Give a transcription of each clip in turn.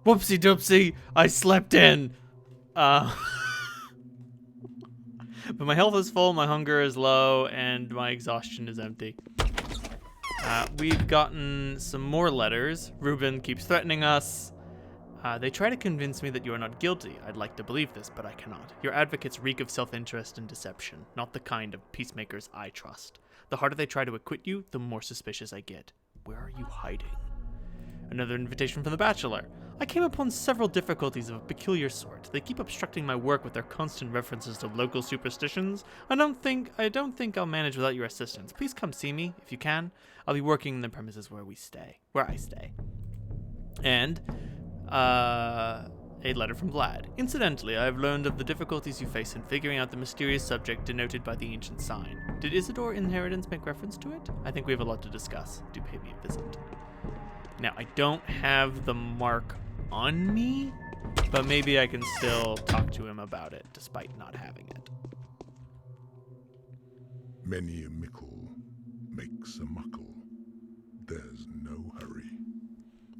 Whoopsie doopsie, I slept in. But my health is full, my hunger is low, and my exhaustion is empty. We've gotten some more letters. Reuben keeps threatening us. They try to convince me that you are not guilty. I'd like to believe this, but I cannot. Your advocates reek of self-interest and deception, not the kind of peacemakers I trust. The harder they try to acquit you, the more suspicious I get. Where are you hiding? Another invitation from the Bachelor. I came upon several difficulties of a peculiar sort. They keep obstructing my work with their constant references to local superstitions. I don't think I'll manage without your assistance. Please come see me if you can. I'll be working in the premises where I stay. And a letter from Vlad. Incidentally, I have learned of the difficulties you face in figuring out the mysterious subject denoted by the ancient sign. Did Isidore Inheritance make reference to it? I think we have a lot to discuss. Do pay me a visit. Now, I don't have the mark on me, but maybe I can still talk to him about it, despite not having it. Many a mickle makes a muckle. There's no hurry.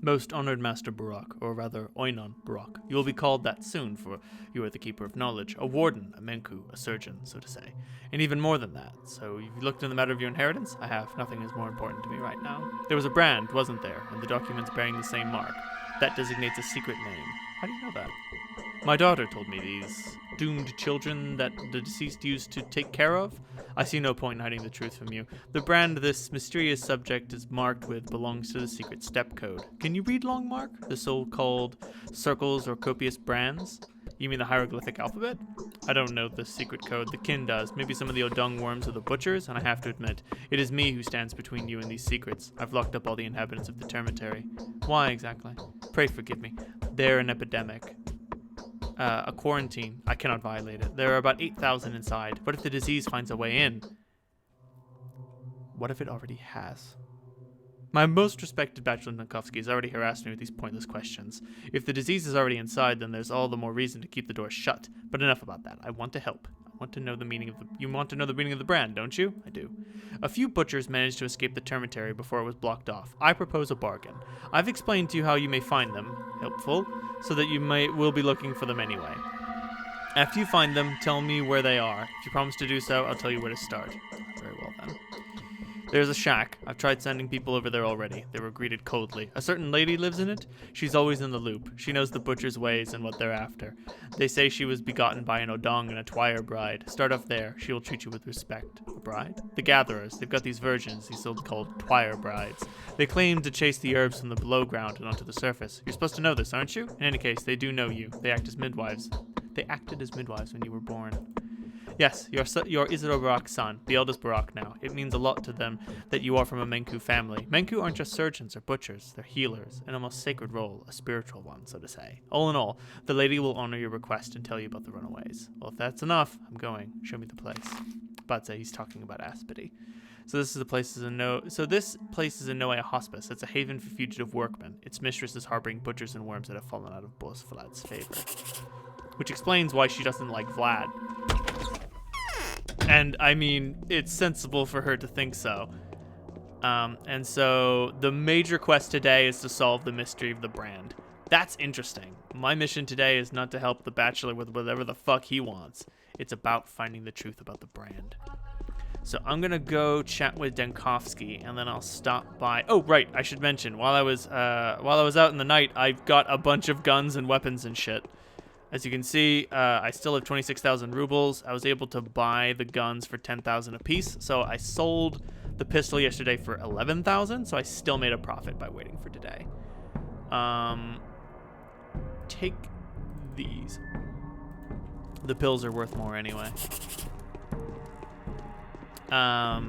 Most honored Master Barak, or rather Oinon Barak, you will be called that soon, for you are the keeper of knowledge, a warden, a menku, a surgeon, so to say, and even more than that. So you've looked into the matter of your inheritance? I have. Nothing is more important to me right now. There was a brand, wasn't there, and the documents bearing the same mark. That designates a secret name. How do you know that? My daughter told me these doomed children that the deceased used to take care of. I see no point in hiding the truth from you. The brand this mysterious subject is marked with belongs to the secret step code. Can you read Longmark? The so-called circles or copious brands? You mean the hieroglyphic alphabet? I don't know the secret code. The kin does. Maybe some of the Odung worms or the butchers, and I have to admit, it is me who stands between you and these secrets. I've locked up all the inhabitants of the termitary. Why exactly? Pray forgive me. They're an epidemic. A quarantine. I cannot violate it. There are about 8,000 inside. What if the disease finds a way in? What if it already has? My most respected Bachelor Nankovsky has already harassed me with these pointless questions. If the disease is already inside, then there's all the more reason to keep the door shut. But enough about that. I want to help. I want to know the meaning of the... You want to know the meaning of the brand, don't you? I do. A few butchers managed to escape the termitary before it was blocked off. I propose a bargain. I've explained to you how you may find them. Helpful. So that you will be looking for them anyway. After you find them, tell me where they are. If you promise to do so, I'll tell you where to start. Very well then. There's a shack. I've tried sending people over there already. They were greeted coldly. A certain lady lives in it. She's always in the loop. She knows the butcher's ways and what they're after. They say she was begotten by an Odong and a Twire bride. Start off there. She will treat you with respect. A bride? The gatherers. They've got these virgins, these so-called Twire brides. They claim to chase the herbs from the below ground and onto the surface. You're supposed to know this, aren't you? In any case, they do know you. They act as midwives. They acted as midwives when you were born. Yes, you're Isidore Barak's son, the eldest Barak now. It means a lot to them that you are from a Menku family. Menku aren't just surgeons or butchers, they're healers, an almost sacred role, a spiritual one, so to say. All in all, the lady will honor your request and tell you about the runaways. Well, if that's enough, I'm going. Show me the place. But he's talking about Aspity. So this place is in no way a hospice. It's a haven for fugitive workmen. Its mistress is harboring butchers and worms that have fallen out of Boss Vlad's favor. Which explains why she doesn't like Vlad. And, I mean, it's sensible for her to think so. And so the major quest today is to solve the mystery of the brand. That's interesting. My mission today is not to help the Bachelor with whatever the fuck he wants. It's about finding the truth about the brand. So I'm going to go chat with Denkovsky, and then I'll stop by... Oh, right, I should mention, while I was out in the night, I've got a bunch of guns and weapons and shit. As you can see, I still have 26,000 rubles. I was able to buy the guns for 10,000 apiece, so I sold the pistol yesterday for 11,000, so I still made a profit by waiting for today. Take these. The pills are worth more anyway. I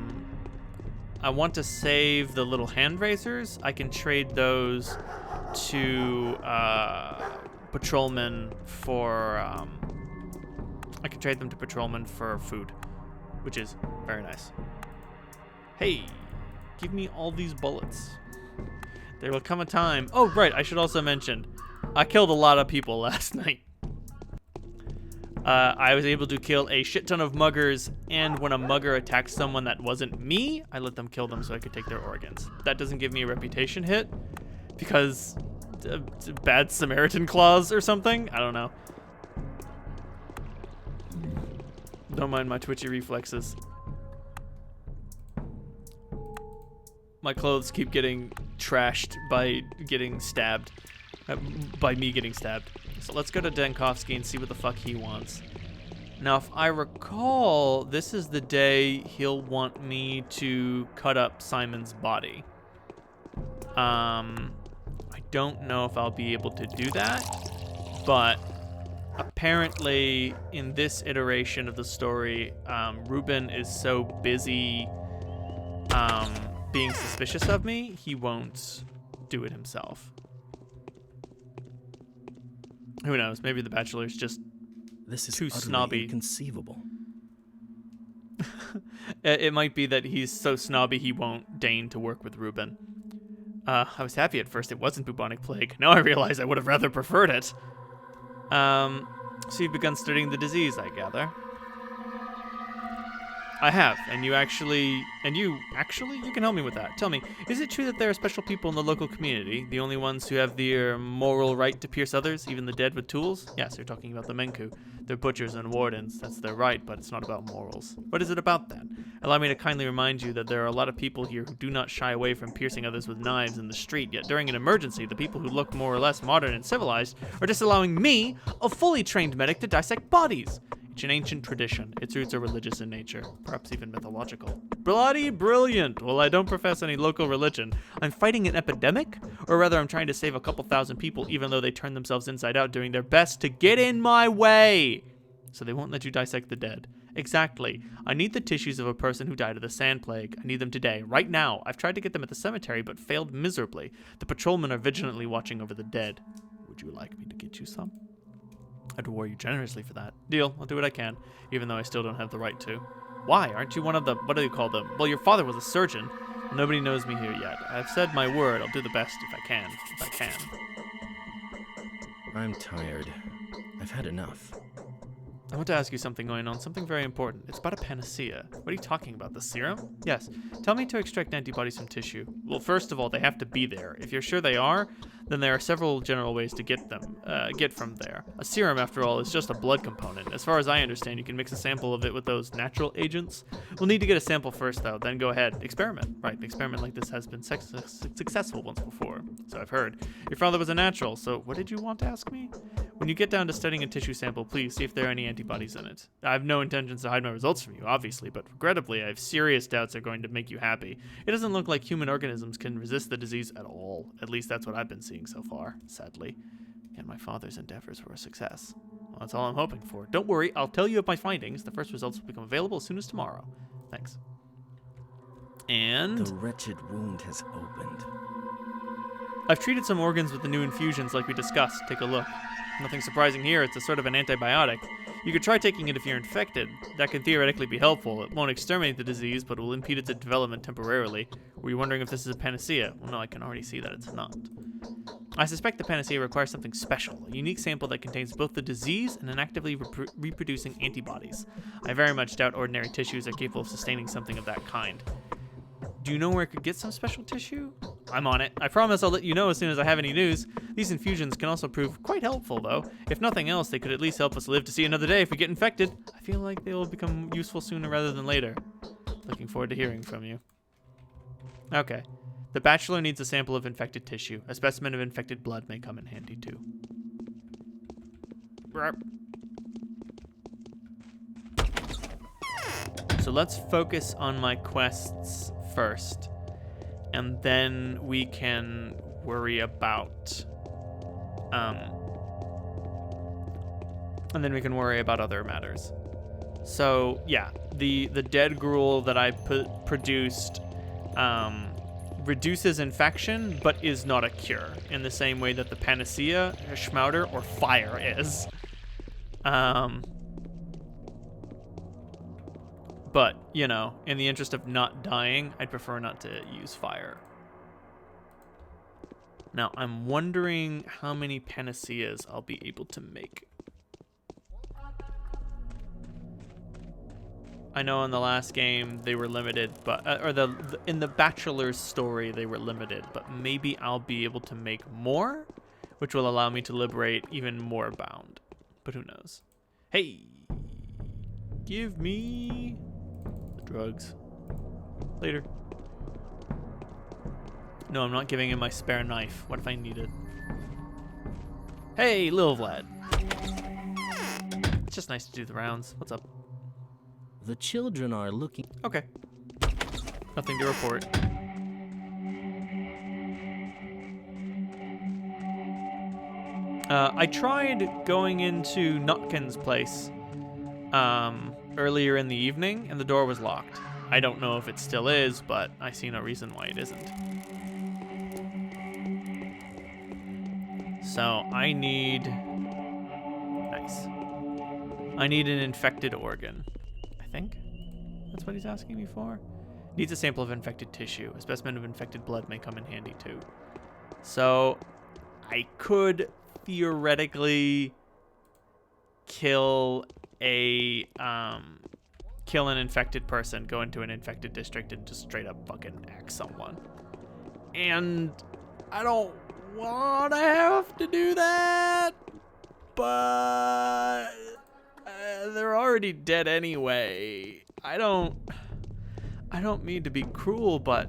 want to save the little hand razors. I can trade those to... patrolmen for I can trade them to patrolmen for food, which is very nice. Hey, give me all these bullets. There will come a time. Oh, right, I should also mention, I killed a lot of people last night. I was able to kill a shit ton of muggers, and when a mugger attacked someone that wasn't me, I let them kill them so I could take their organs. That doesn't give me a reputation hit, because bad Samaritan clause or something. I don't know. Don't mind my twitchy reflexes. My clothes keep getting trashed by getting stabbed. By me getting stabbed. So let's go to Denkovsky and see what the fuck he wants. Now, if I recall, this is the day he'll want me to cut up Simon's body. I don't know if I'll be able to do that, but apparently in this iteration of the story, Ruben is so busy being suspicious of me, he won't do it himself. Who knows? Maybe the Bachelor's just This is too utterly snobby. inconceivable. It might be that he's so snobby he won't deign to work with Ruben. I was happy at first it wasn't bubonic plague. Now I realize I would have rather preferred it. So you've begun studying the disease, I gather. I have, and you can help me with that. Tell me, is it true that there are special people in the local community, the only ones who have the moral right to pierce others, even the dead, with tools? Yes, you're talking about the Menku. They're butchers and wardens. That's their right, but it's not about morals. What is it about then? Allow me to kindly remind you that there are a lot of people here who do not shy away from piercing others with knives in the street, yet during an emergency, the people who look more or less modern and civilized are disallowing me, a fully trained medic, to dissect bodies. It's an ancient tradition. Its roots are religious in nature, perhaps even mythological. Bloody brilliant! Well, I don't profess any local religion. I'm fighting an epidemic? Or rather, I'm trying to save a couple thousand people even though they turn themselves inside out doing their best to get in my way! So they won't let you dissect the dead. Exactly. I need the tissues of a person who died of the sand plague. I need them today, right now. I've tried to get them at the cemetery, but failed miserably. The patrolmen are vigilantly watching over the dead. Would you like me to get you some? I'd reward you generously for that. Deal, I'll do what I can, even though I still don't have the right to. Why? Aren't you one of the, what do you call them? Well, your father was a surgeon. Nobody knows me here yet. I've said my word. I'll do the best if I can. I'm tired. I've had enough. I want to ask you something going on, something very important. It's about a panacea. What are you talking about, the serum? Yes. Tell me to extract antibodies from tissue. Well, first of all, they have to be there. If you're sure they are, then there are several general ways to get from there. A serum, after all, is just a blood component. As far as I understand, you can mix a sample of it with those natural agents. We'll need to get a sample first, though. Then go ahead. Experiment. Right, an experiment like this has been successful once before, so I've heard. Your father was a natural, so what did you want to ask me? When you get down to studying a tissue sample, please see if there are any antibodies in it. I have no intentions to hide my results from you, obviously, but regrettably, I have serious doubts they're going to make you happy. It doesn't look like human organisms can resist the disease at all. At least that's what I've been seeing so far, sadly. And my father's endeavors were a success. Well, that's all I'm hoping for. Don't worry, I'll tell you of my findings. The first results will become available as soon as tomorrow. Thanks. And The wretched wound has opened. I've treated some organs with the new infusions like we discussed. Take a look. Nothing surprising here. It's a sort of an antibiotic. You could try taking it if you're infected. That can theoretically be helpful. It won't exterminate the disease, but will impede its development temporarily. Were you wondering if this is a panacea? Well, no, I can already see that it's not. I suspect the panacea requires something special, a unique sample that contains both the disease and an actively reproducing antibodies. I very much doubt ordinary tissues are capable of sustaining something of that kind. Do you know where I could get some special tissue? I'm on it. I promise I'll let you know as soon as I have any news. These infusions can also prove quite helpful, though. If nothing else, they could at least help us live to see another day if we get infected. I feel like they will become useful sooner rather than later. Looking forward to hearing from you. Okay. The Bachelor needs a sample of infected tissue. A specimen of infected blood may come in handy, too. So let's focus on my quests first, and then we can worry about other matters. So yeah, the dead gruel that I produced reduces infection, but is not a cure in the same way that the panacea, schmauder, or fire is. But, you know, in the interest of not dying, I'd prefer not to use fire. Now, I'm wondering how many panaceas I'll be able to make. I know in the last game they were limited, but in the Bachelor's story they were limited, but maybe I'll be able to make more. which will allow me to liberate even more bound. But who knows? Hey, give me the drugs. Later. No, I'm not giving him my spare knife. What if I need it? Hey, Lil Vlad. It's just nice to do the rounds. What's up? The children are looking. Okay. Nothing to report. I tried going into Nutkin's place earlier in the evening, and the door was locked. I don't know if it still is, but I see no reason why it isn't. So I need... Nice. I need an infected organ. I think that's what he's asking me for. Needs a sample of infected tissue. A specimen of infected blood may come in handy too. So I could theoretically kill an infected person, go into an infected district, and just straight up fucking axe someone. And I don't want to have to do that, but they're already dead anyway. I don't mean to be cruel, but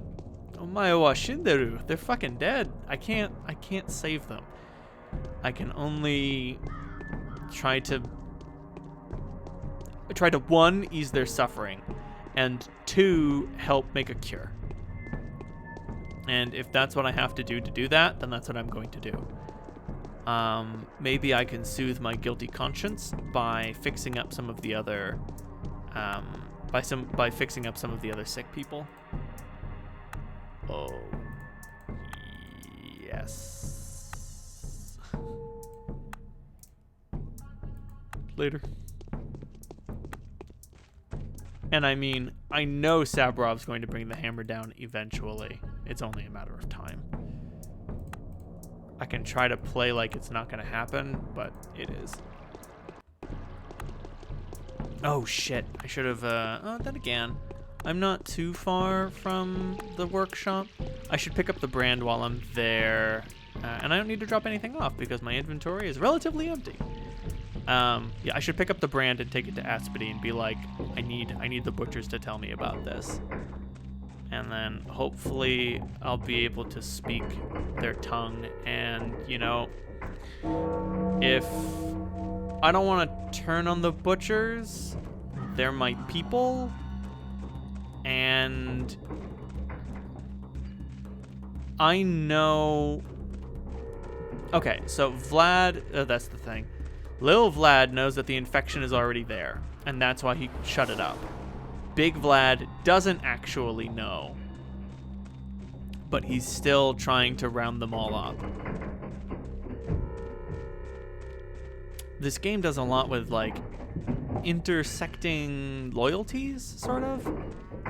omae wa shinderu. They're fucking dead. I can't save them. I can only try to one, ease their suffering, and two, help make a cure. And if that's what I have to do that, then that's what I'm going to do. Maybe I can soothe my guilty conscience by fixing up some of the other by fixing up some of the other sick people. Oh, yes. Later. And I mean, I know Sabrov's going to bring the hammer down eventually. It's only a matter of time. I can try to play like it's not going to happen, but it is. Oh shit, I should have, then again, I'm not too far from the workshop. I should pick up the brand while I'm there, and I don't need to drop anything off because my inventory is relatively empty. Yeah, I should pick up the brand and take it to Aspity and be like, I need the butchers to tell me about this. And then hopefully I'll be able to speak their tongue, and, you know, if I don't want to turn on the butchers, they're my people, and I know... Okay, so Vlad, that's the thing. Lil Vlad knows that the infection is already there, and that's why he shut it up. Big Vlad doesn't actually know, but he's still trying to round them all up. This game does a lot with, like, intersecting loyalties, sort of.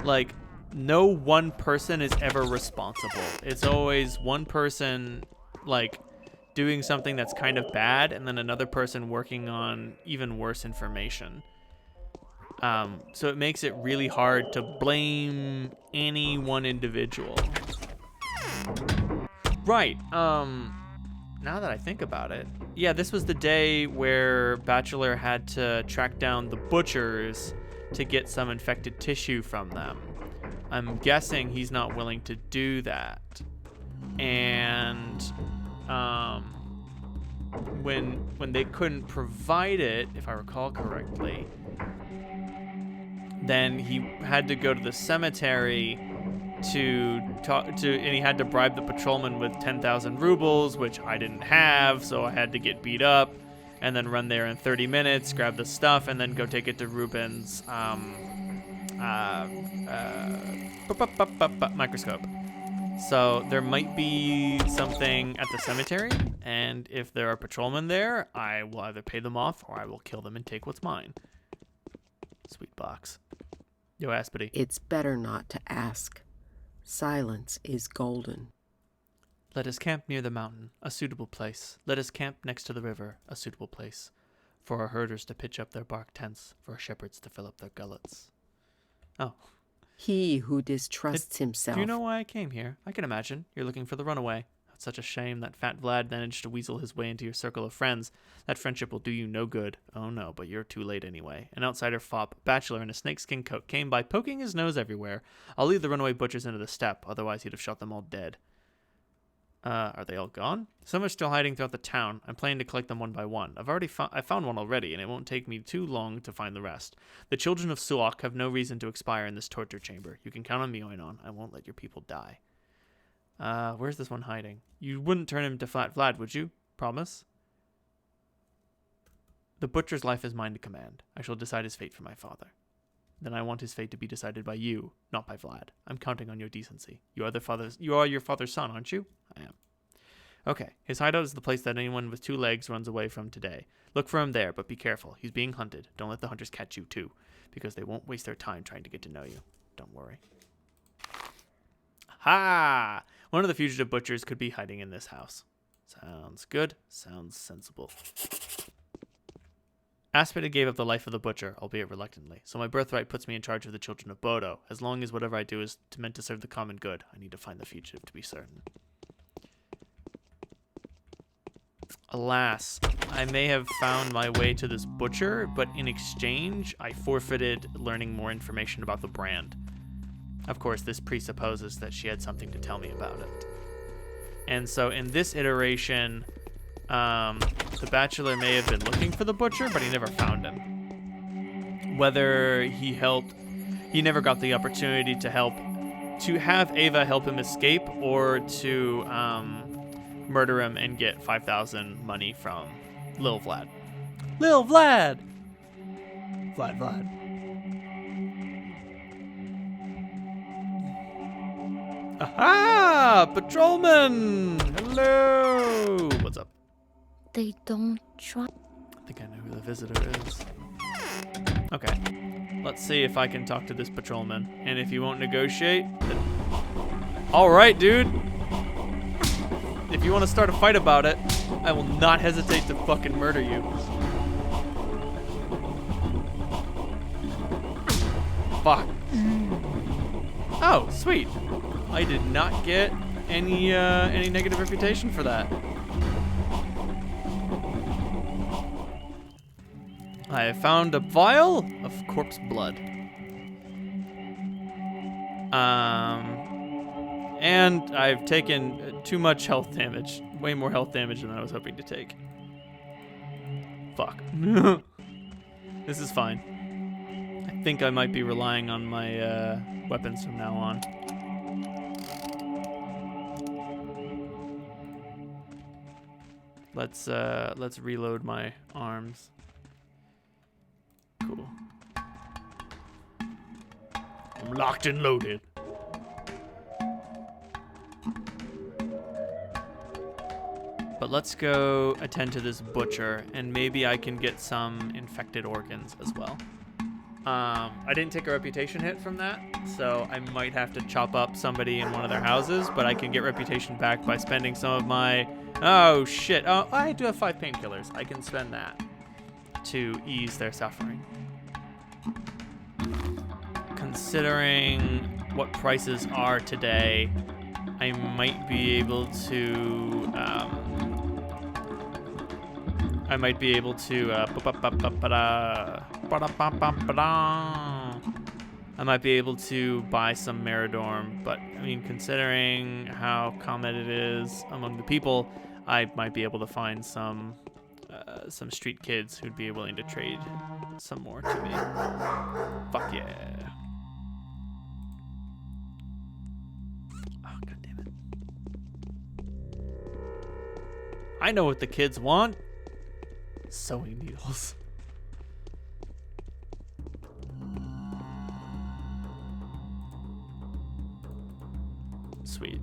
Like, no one person is ever responsible. It's always one person, like, doing something that's kind of bad, and then another person working on even worse information. So it makes it really hard to blame any one individual. Right, now that I think about it, yeah, this was the day where Bachelor had to track down the butchers to get some infected tissue from them. I'm guessing he's not willing to do that. And when they couldn't provide it, if I recall correctly, then he had to go to the cemetery to talk to, and he had to bribe the patrolman with 10,000 rubles, which I didn't have, so I had to get beat up and then run there in 30 minutes, grab the stuff, and then go take it to Ruben's microscope. So there might be something at the cemetery, and if there are patrolmen there, I will either pay them off or I will kill them and take what's mine. Sweet box. Yo, Aspity. It's better not to ask. Silence is golden. Let us camp near the mountain, a suitable place. Let us camp next to the river, a suitable place. For our herders to pitch up their bark tents, for our shepherds to fill up their gullets. Oh. He who distrusts himself. Do you know why I came here? I can imagine. You're looking for the runaway. it's such a shame that Fat Vlad managed to weasel his way into your circle of friends. That friendship will do you no good. Oh no, but you're too late anyway. An outsider fop, bachelor in a snakeskin coat, came by poking his nose everywhere. I'll lead the runaway butchers into the steppe, otherwise he'd have shot them all dead. Are they all gone? Some are still hiding throughout the town. I'm planning to collect them one by one. I found one already, and it won't take me too long to find the rest. The children of Suok have no reason to expire in this torture chamber. You can count on me, Oinon. I won't let your people die. Where's this one hiding? You wouldn't turn him to Fat Vlad, would you? Promise? The butcher's life is mine to command. I shall decide his fate for my father. Then I want his fate to be decided by you, not by Vlad. I'm counting on your decency. You are your father's son, aren't you? I am. Okay, his hideout is the place that anyone with 2 legs runs away from today. Look for him there, but be careful. He's being hunted. Don't let the hunters catch you, too, because they won't waste their time trying to get to know you. Don't worry. Ha! One of the fugitive butchers could be hiding in this house. Sounds good. Sounds sensible. Aspida gave up the life of the butcher, albeit reluctantly, so my birthright puts me in charge of the children of Bodo. As long as whatever I do is meant to serve the common good, I need to find the fugitive to be certain. Alas, I may have found my way to this butcher, but in exchange, I forfeited learning more information about the brand. Of course, this presupposes that she had something to tell me about it. And so in this iteration, the bachelor may have been looking for the butcher, but he never found him. Whether he helped, he never got the opportunity to have Ava help him escape, or to murder him and get 5,000 money from Lil Vlad. Lil Vlad! Vlad. Aha! Patrolman! Hello! What's up? They don't try. I think I know who the visitor is. Okay. Let's see if I can talk to this patrolman. And if he won't negotiate, then... Alright, dude! If you want to start a fight about it, I will not hesitate to fucking murder you. Fuck. Oh, sweet. I did not get any negative reputation for that. I have found a vial of corpse blood. And I've taken too much health damage. Way more health damage than I was hoping to take. Fuck. This is fine. I think I might be relying on my weapons from now on. Let's reload my arms. Cool. I'm locked and loaded. But let's go attend to this butcher, and maybe I can get some infected organs as well. I didn't take a reputation hit from that, so I might have to chop up somebody in one of their houses, but I can get reputation back by spending some of my... Oh, shit. Oh, I do have 5 painkillers. I can spend that to ease their suffering. Considering what prices are today, I might be able to... I might be able to buy some Meridorm, but I mean, considering how common it is among the people, I might be able to find some street kids who'd be willing to trade some more to me. Fuck yeah. Oh, god damn it. I know what the kids want. Sewing needles. Sweet.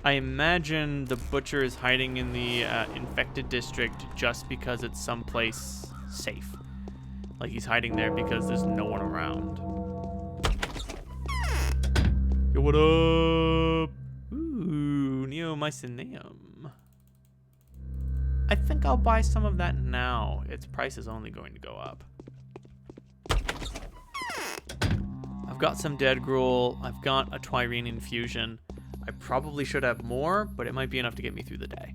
I imagine the butcher is hiding in the infected district just because it's someplace safe. Like he's hiding there because there's no one around. Yo, what up? Ooh, Neomycinium. I think I'll buy some of that now. Its price is only going to go up. got some dead gruel. I've got a Twirene infusion. I probably should have more, but it might be enough to get me through the day.